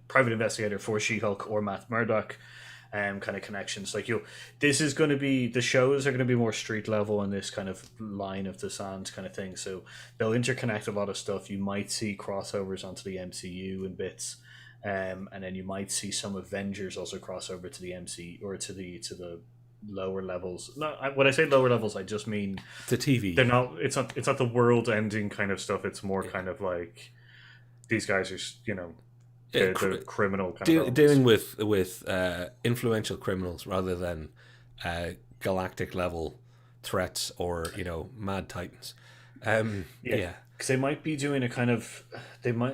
private investigator for She-Hulk or Matt Murdock. kind of connections. Like this is going to be, the shows are going to be more street level in this kind of line of the sand kind of thing. So they'll interconnect a lot of stuff. You might see crossovers onto the MCU and bits, and then you might see some Avengers also cross over to the MC or to the lower levels. No, when I say lower levels, I just mean the TV. They're not. It's not the world ending kind of stuff. It's more kind of like these guys are, the criminal kind of dealing with influential criminals rather than galactic level threats or mad titans. Yeah. Because they might be doing a kind of,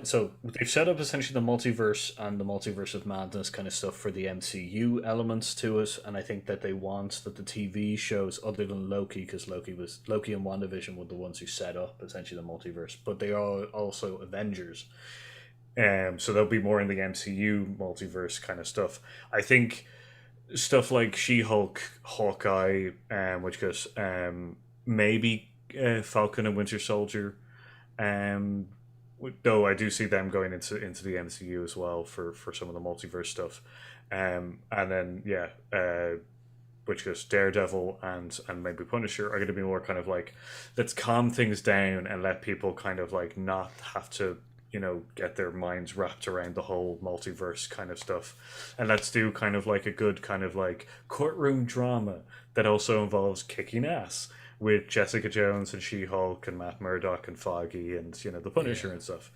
so they've set up essentially the multiverse and the multiverse of madness kind of stuff for the MCU elements to it, and I think that they want that the TV shows, other than Loki, because Loki and WandaVision were the ones who set up essentially the multiverse, but they are also Avengers. So they'll be more in the MCU multiverse kind of stuff. I think stuff like She-Hulk, Hawkeye, which goes maybe Falcon and Winter Soldier. Though I do see them going into the MCU as well for some of the multiverse stuff, and then which goes Daredevil and maybe Punisher are going to be more kind of like, let's calm things down and let people kind of like not have to get their minds wrapped around the whole multiverse kind of stuff, and let's do kind of like a good kind of like courtroom drama that also involves kicking ass, with Jessica Jones and She-Hulk and Matt Murdock and Foggy and the Punisher and stuff,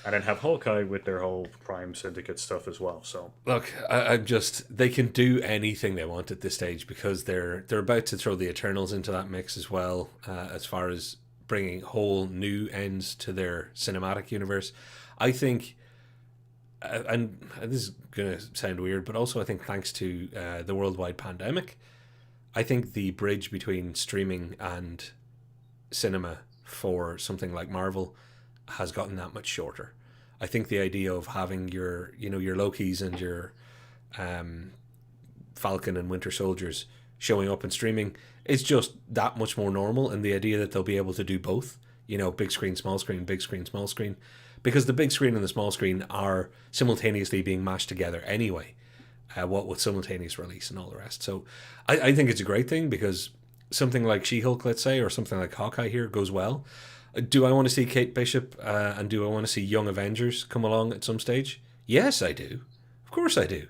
and then have Hawkeye with their whole crime syndicate stuff as well. So look, I'm just, they can do anything they want at this stage because they're about to throw the Eternals into that mix as well, as far as bringing whole new ends to their cinematic universe. I think, and this is going to sound weird, but also I think thanks to the worldwide pandemic, I think the bridge between streaming and cinema for something like Marvel has gotten that much shorter. I think the idea of having your Lokis and your Falcon and Winter Soldiers showing up in streaming is just that much more normal, and the idea that they'll be able to do both, big screen, small screen, big screen, small screen, because the big screen and the small screen are simultaneously being mashed together anyway. What with simultaneous release and all the rest. So I think it's a great thing because something like She-Hulk, let's say, or something like Hawkeye here goes well. Do I want to see Kate Bishop and do I want to see Young Avengers come along at some stage? Yes, I do. Of course I do.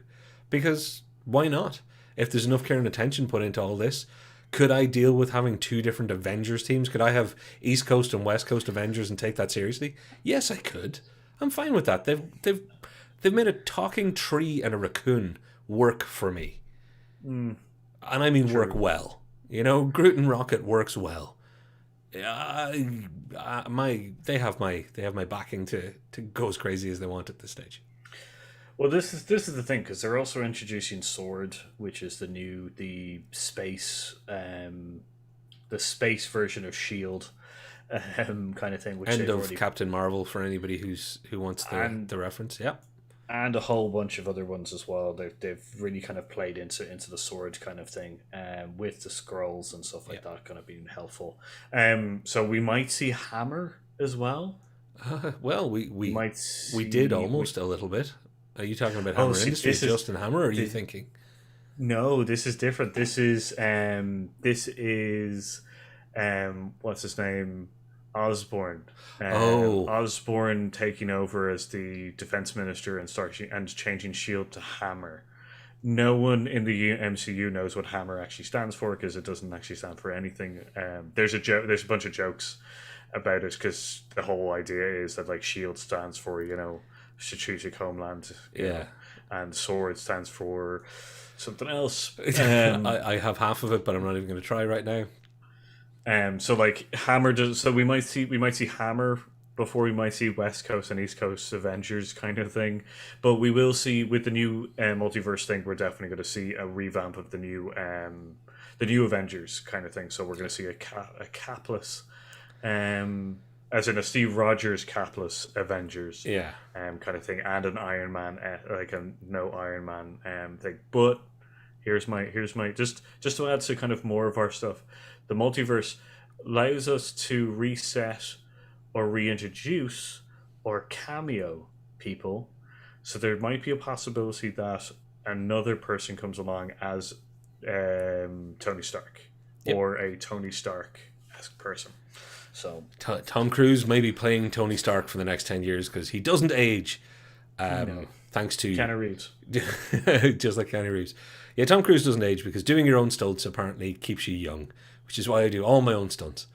Because why not? If there's enough care and attention put into all this, could I deal with having two different Avengers teams? Could I have East Coast and West Coast Avengers and take that seriously? Yes, I could. I'm fine with that. They've made a talking tree and a raccoon work for me, and I mean true. Work well. Groot and Rocket works well. They have my backing to go as crazy as they want at this stage. Well, this is the thing, because they're also introducing Sword, which is the space version of Shield, kind of thing. Which end of Captain Marvel for anybody who wants the reference. Yeah. And a whole bunch of other ones as well. They've really kind of played into the Sword kind of thing, with the scrolls and stuff like that kind of being helpful. So we might see Hammer as well. Well, we did almost a little bit. Are you talking about Hammer Industries, Justin Hammer, or are you thinking? No, this is different. This is what's his name? Osborn. Osborn taking over as the defense minister and changing Shield to Hammer. No one in the MCU knows what Hammer actually stands for because it doesn't actually stand for anything. There's a bunch of jokes about it because the whole idea is that like Shield stands for strategic homeland, know, and Sword stands for something else. I have half of it, but I'm not even going to try right now. So like Hammer does. So we might see Hammer before we might see West Coast and East Coast Avengers kind of thing. But we will see with the new multiverse thing. We're definitely going to see a revamp of the new Avengers kind of thing. So we're going to see a capless, as in a Steve Rogers capless Avengers, kind of thing, and an Iron Man, like a no Iron Man thing. But here's my just to add to kind of more of our stuff. The multiverse allows us to reset or reintroduce or cameo people. So there might be a possibility that another person comes along as Tony Stark or a Tony Stark-esque person. So Tom Cruise may be playing Tony Stark for the next 10 years because he doesn't age. Thanks to Keanu Reeves. just like Keanu Reeves. Yeah, Tom Cruise doesn't age because doing your own stunts apparently keeps you young, which is why I do all my own stunts.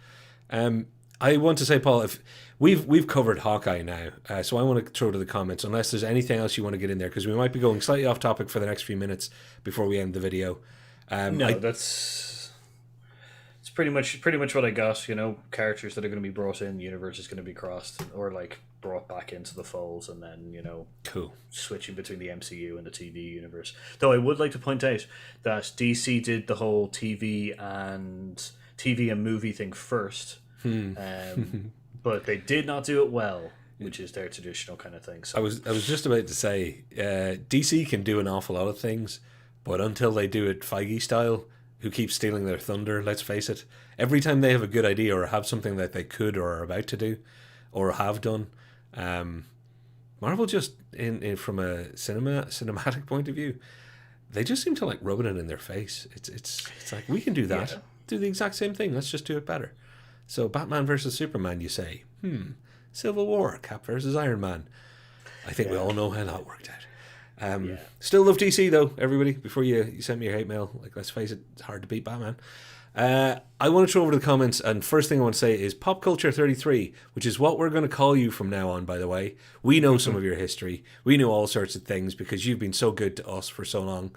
I want to say, Paul, if we've covered Hawkeye now, so I want to throw to the comments, unless there's anything else you want to get in there, because we might be going slightly off topic for the next few minutes before we end the video. That's it's pretty much what I got. You know, characters that are going to be brought in, the universe is going to be crossed or like brought back into the folds, and then cool switching between the MCU and the TV universe. Though I would like to point out that DC did the whole TV and movie thing first. But they did not do it well, which is their traditional kind of thing. So I was just about to say, DC can do an awful lot of things, but until they do it Feige style, who keeps stealing their thunder, let's face it, every time they have a good idea or have something that they could or are about to do or have done, Marvel just from a cinematic point of view, they just seem to like rubbing it in their face. It's like, we can do that, do the exact same thing, let's just do it better. So Batman versus Superman, you say? Civil War, Cap versus Iron Man. I think we all know how that worked out. Still love DC though, everybody. Before you send me your hate mail, like, let's face it, it's hard to beat Batman. I want to throw over to the comments, and first thing I want to say is Pop Culture 33, which is what we're going to call you from now on, by the way. We know some of your history. We know all sorts of things because you've been so good to us for so long.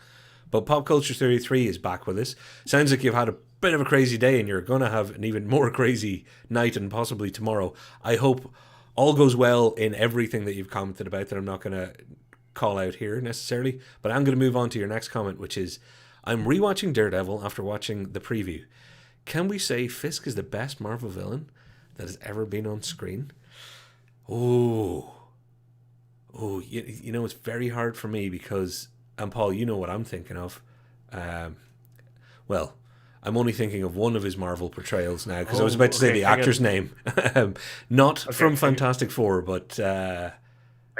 But Pop Culture 33 is back with us. Sounds like you've had a bit of a crazy day and you're going to have an even more crazy night and possibly tomorrow. I hope all goes well in everything that you've commented about that I'm not going to call out here necessarily. But I'm going to move on to your next comment, which is, I'm rewatching Daredevil after watching the preview. Can we say Fisk is the best Marvel villain that has ever been on screen? You know, it's very hard for me because, and Paul, you know what I'm thinking of. I'm only thinking of one of his Marvel portrayals now because I was about to say the actor's name. Not from Fantastic Four, but... Are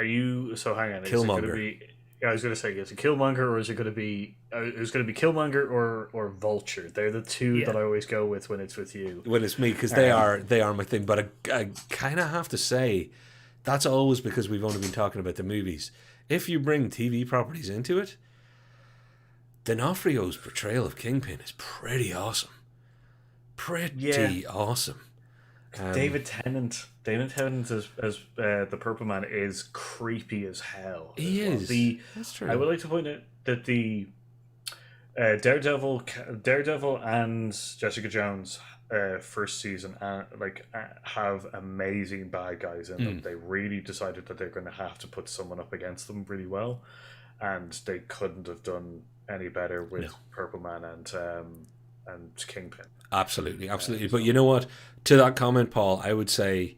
you... So hang on. Killmonger. I was going to say, is it Killmonger or is it going to be... It was going to be Killmonger or Vulture. They're the two that I always go with when it's with you. When it's me, because they are my thing. But I kind of have to say, that's always because we've only been talking about the movies. If you bring TV properties into it, D'Onofrio's portrayal of Kingpin is pretty awesome. Awesome. David Tennant as the Purple Man is creepy as hell. He is. That's true. I would like to point out that the Daredevil and Jessica Jones first season have amazing bad guys in them. They really decided that they're going to have to put someone up against them really well, and they couldn't have done any better with Purple Man and Kingpin. Absolutely. But you know what? To that comment, Paul, I would say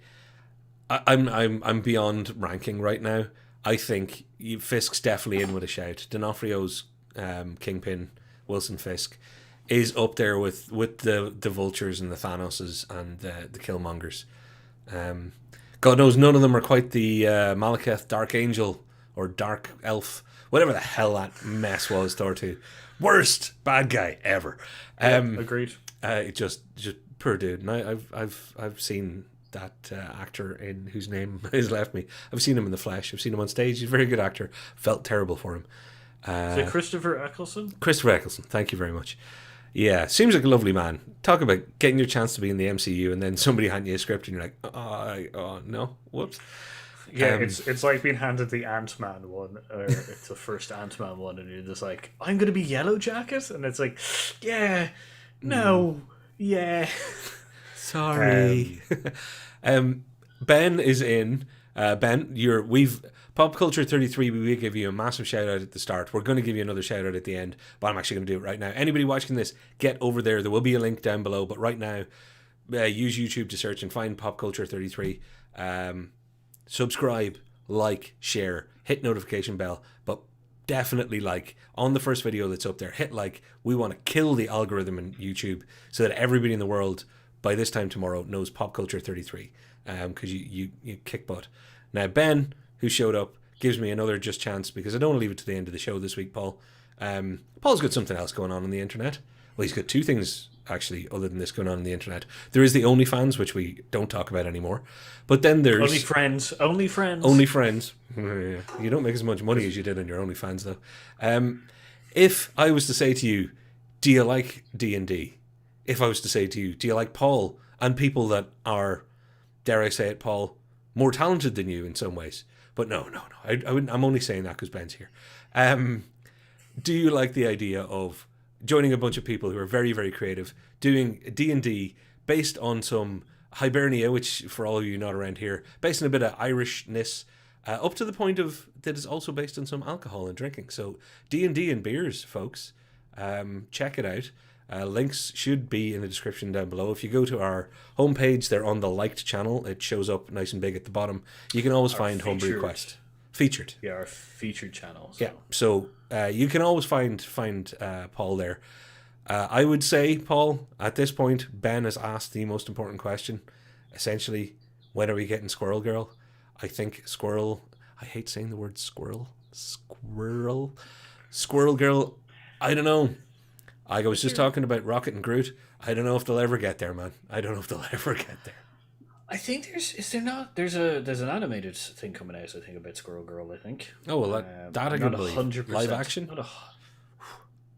I'm beyond ranking right now. I think Fisk's definitely in with a shout. D'Onofrio's Kingpin, Wilson Fisk, is up there with the Vultures and the Thanoses and the Killmongers. God knows none of them are quite the Malekith Dark Angel or Dark Elf, whatever the hell that mess was. Thor 2, worst bad guy ever. Agreed. Just poor dude. And I've seen that actor in whose name has left me. I've seen him in the flesh. I've seen him on stage. He's a very good actor. Felt terrible for him. Is it Christopher Eccleston? Christopher Eccleston. Thank you very much. Yeah, seems like a lovely man. Talk about getting your chance to be in the MCU and then somebody hand you a script and you're like, oh no, whoops. Yeah, it's like being handed the Ant-Man one, or it's the first Ant-Man one, and you're just like, I'm going to be Yellow Jacket? And it's like, yeah, no, yeah. Sorry. Ben is in. Ben, we've Pop Culture 33, we will give you a massive shout out at the start. We're going to give you another shout out at the end, but I'm actually going to do it right now. Anybody watching this, get over there. There will be a link down below, but right now, use YouTube to search and find Pop Culture 33. Subscribe, like, share, hit notification bell, but definitely like on the first video that's up there. Hit like. We want to kill the algorithm in YouTube so that everybody in the world by this time tomorrow knows Pop Culture 33, because you kick butt. Now Ben, who showed up, gives me another just chance, because I don't want to leave it to the end of the show this week, Paul. Paul's got something else going on the internet. Well, he's got two things, actually, other than this going on the internet. There is the OnlyFans, which we don't talk about anymore. But then there's... Only friends. You don't make as much money as you did on your OnlyFans, though. If I was to say to you, do you like D&D? If I was to say to you, do you like Paul and people that are, dare I say it, Paul, more talented than you in some ways? But no. I wouldn't, I'm only saying that because Ben's here. Do you like the idea of joining a bunch of people who are very, very creative, doing D&D based on some Hibernia, which for all of you not around here, based on a bit of Irishness, up to the point of that is also based on some alcohol and drinking. So D&D and beers, folks. Check it out. Links should be in the description down below. If you go to our homepage, they're on the liked channel. It shows up nice and big at the bottom. You can always find Homebrew Quest. Featured. Yeah, our featured channel. So. Yeah, so you can always find Paul there. I would say, Paul, at this point, Ben has asked the most important question. Essentially, when are we getting Squirrel Girl? I think Squirrel... I hate saying the word squirrel. Squirrel Girl, I don't know. I was just talking about Rocket and Groot. I don't know if they'll ever get there, man. I don't know if they'll ever get there. I think there's an animated thing coming out, I think, about Squirrel Girl, I think. Oh, well, that I can believe. 100%. Live action?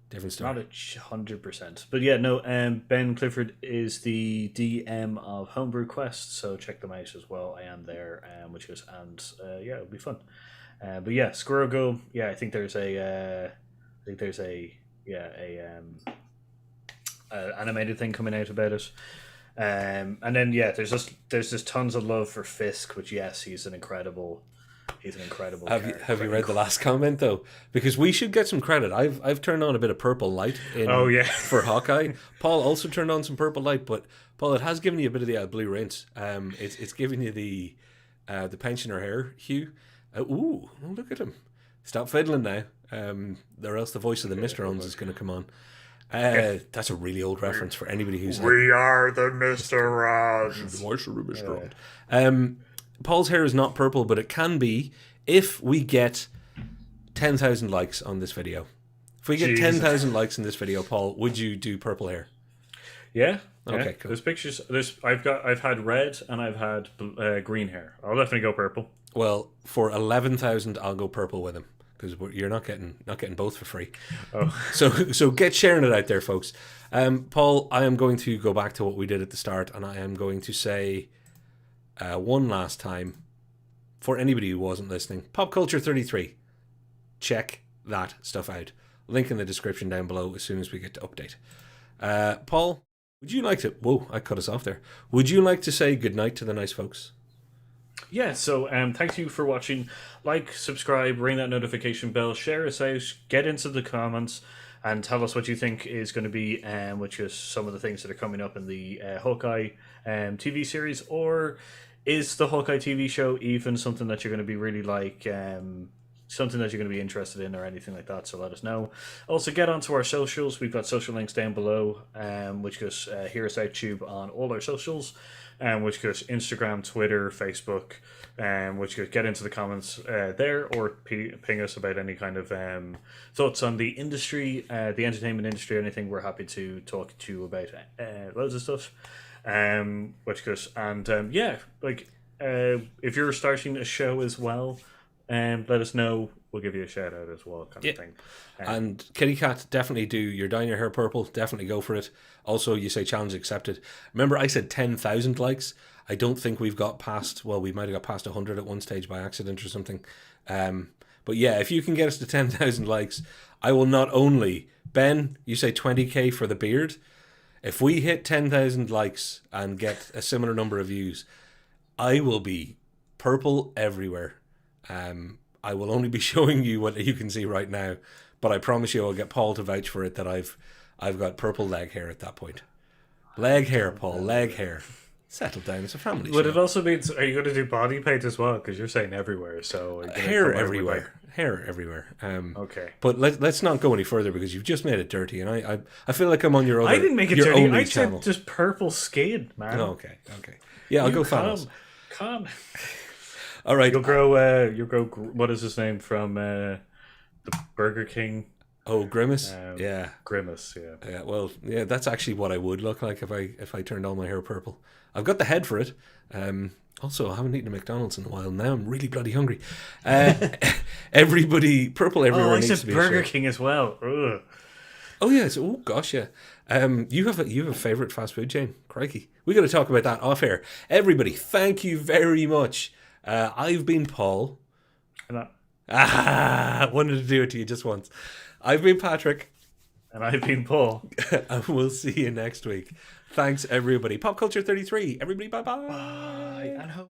Different story. Not 100%. But yeah, no, Ben Clifford is the DM of Homebrew Quest, so check them out as well. I am there, yeah, it'll be fun. But yeah, Squirrel Girl, yeah, I think there's a animated thing coming out about it. And then yeah, there's just tons of love for Fisk, which yes, he's an incredible Have you read the last comment though? Because we should get some credit. I've turned on a bit of purple light for Hawkeye. Paul also turned on some purple light, but Paul, it has given you a bit of the blue rinse. It's giving you the pensioner hair hue. Ooh, look at him. Stop fiddling now. Or else the voice of the Mr. Owens is going to come on. That's a really old reference for anybody who's We are the Mr. Owens. The voice of the Mr. Owens. Paul's hair is not purple, but it can be if we get 10,000 likes on this video. If we get 10,000 likes in this video, Paul, would you do purple hair? Yeah. Okay, cool. There's pictures. I've had red and I've had green hair. I'll definitely go purple. Well, for 11,000, I'll go purple with him, because you're not getting both for free. Oh. So get sharing it out there, folks. Paul, I am going to go back to what we did at the start, and I am going to say one last time for anybody who wasn't listening, Pop Culture 33. Check that stuff out. Link in the description down below as soon as we get to update. Paul, would you like to... Whoa, I cut us off there. Would you like to say goodnight to the nice folks? Yeah, so thank you for watching. Like, subscribe, ring that notification bell, share us out, get into the comments, and tell us what you think is going to be, which is some of the things that are coming up in the Hawkeye TV series, or is the Hawkeye TV show even something that you're going to be really something that you're going to be interested in or anything like that, so let us know. Also, get onto our socials. We've got social links down below, which goes Hear Us Out Tube on all our socials, which goes Instagram, Twitter, Facebook, which goes get into the comments there, or ping us about any kind of thoughts on the industry, the entertainment industry, anything. We're happy to talk to you about loads of stuff. Which goes, and if you're starting a show as well, let us know. We'll give you a shout out as well, kind of thing. And Kitty Cat, definitely do. You're dyeing your hair purple. Definitely go for it. Also, you say challenge accepted. Remember, I said 10,000 likes. I don't think we've got past. Well, we might have got past 100 at one stage by accident or something. But yeah, if you can get us to 10,000 likes, I will not only... Ben, you say 20k for the beard. If we hit 10,000 likes and get a similar number of views, I will be purple everywhere. I will only be showing you what you can see right now, but I promise you I'll get Paul to vouch for it that I've got purple leg hair at that point. Leg hair, Paul, leg hair. Settle down, it's a family show. But it also means, are you going to do body paint as well? Because you're saying everywhere, so... Hair everywhere. Hair everywhere. Okay. But let's not go any further, because you've just made it dirty, and I feel like I'm on your other... I didn't make it dirty, I said just purple skin, man. Oh, okay. Yeah, I'll go Thanos. Calm. All right. You'll grow. What is his name from the Burger King? Oh, Grimace. Yeah. Grimace. Yeah. Yeah. Well, yeah. That's actually what I would look like if I turned all my hair purple. I've got the head for it. Also, I haven't eaten a McDonald's in a while. Now I'm really bloody hungry. Everybody, purple everywhere I needs said to be Burger a shirt. King as well. Ugh. Oh yes. Oh gosh, yeah. You have a favorite fast food chain? Crikey, we got to talk about that off air. Everybody, thank you very much. I've been Paul. And Wanted to do it to you just once. I've been Patrick. I've been Paul. And we'll see you next week. Thanks everybody. Pop Culture 33. Everybody, bye bye. Bye. And hope.